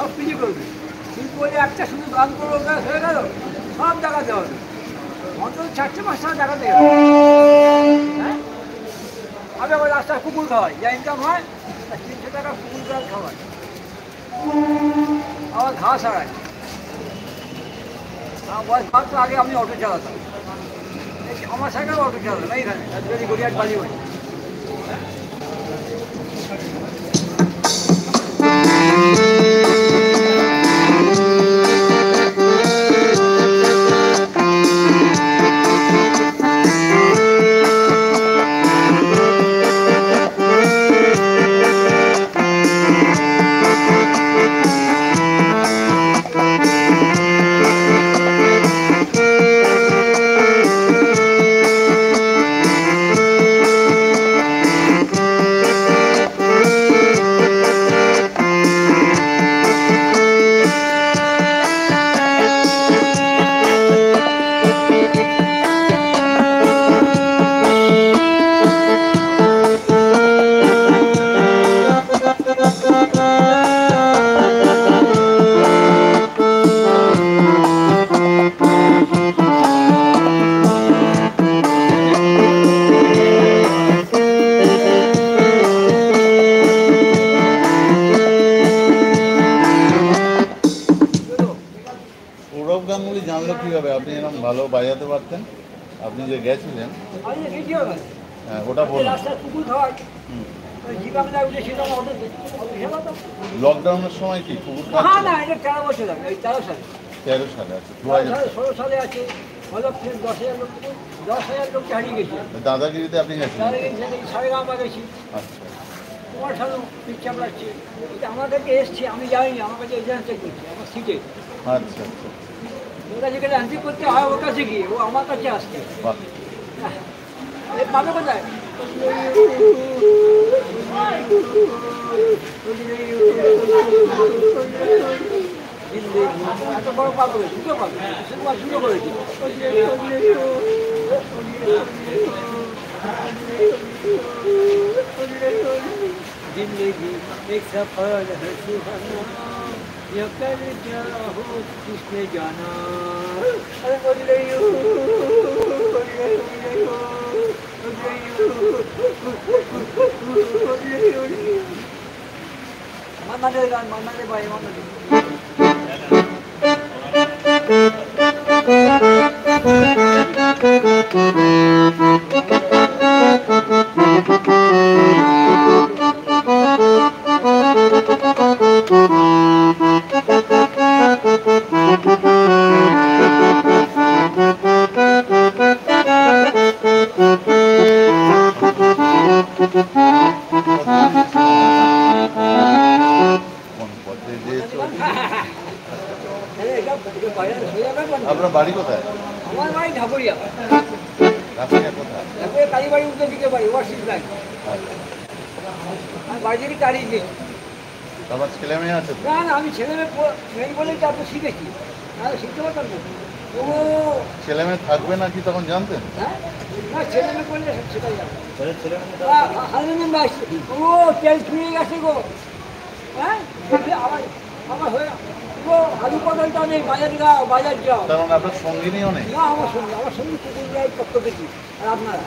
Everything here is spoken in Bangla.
সব কিছু করবে। কিন্তু ওই একটা শুধু গান করবো হয়ে গেল, সব দেখাতে হবে। অন্তত 4-5টা দেখাতে হবে। হ্যাঁ, আমি আবার রাস্তায় কুকুর খাওয়াই, যা ইনকাম হয় 300 টাকা কুকুর গাছ খাওয়াই, আবার ঘাস হারাই। বয়স ভাবতো আগে আমি অটো চালাতাম, আমার সাইকেল অটো চালাতাম এইখানে যদি গড়িয়ার বালি হই। সৌরভ গাঙ্গুলি জানলো কীভাবে আপনি এরকম ভালো বাজাতে পারতেন? আপনি যে গেছিলেন, হ্যাঁ ওটা বলুন। লকডাউনের সময় কি কুকুর খাচ্ছিল? না, এটা 13 বছর আগে, 13 সালে। 13 সালে আছে, 16 সালে আছে, 10,000 লোককে হারিয়ে গেছি। দাদাগিরিতে আপনি গেছিলেন? সারেগামা গেছি, আচ্ছা তোমার সাথে পিকচার লাগছে। আমার কাছে এসছে, আমি যাইনি, আমার কাছে এজেন্ট চেক করছি আমার সিটে। আচ্ছা আচ্ছা, ওর কাছে গেলে এন্ট্রি করতে হয়, ওর কাছে গিয়ে ও আমার কাছে আসছে। বাহ। পাবে কোথায়? এত বড় পাবে, দুটো পাবে, দুটো করেছি। जिंदगी एक सफर है सुहाना, ये कर क्या हो किसने जाना। अरे बोल रही हो, बोल रही हो, बोल रही हो, बोल रही हो। माना दे गान, माना दे भाई, माना दे। আপনার বাড়ি কোথায়? আমার বাড়ি ঢাকুরিয়া। রাস্তা কোথায়? ঢাকুরিয়া কালীবাড়ি উল্টো দিকে বাড়ি, ওয়ার্শিপ লাইন। আমি বাড়ি থেকে তাড়িয়ে দিয়েছি। আমার ছেলে মেয়ে আছে? না না, আমি ছেলে মেয়ে বলেই তো আপনি শিখেছি, নাহলে শিখতে পারতাম না। ও ছেলে মেয়ে থাকবে না কি তখন জানতেন? হ্যাঁ, না ছেলে মেয়ে করলে সেটাই যাবে। হাজবেন্ড আসছে, ও তেল ছুঁয়ে গেছে গো। হ্যাঁ, আবার আমার হয়ে ও আলু পটলটাও নেই, বাজার যাও, বাজার যাও। কারণ আপনার সঙ্গিনীও নেই? না, আমার সঙ্গে কুকুর যাই কত দেখি। আর আপনারা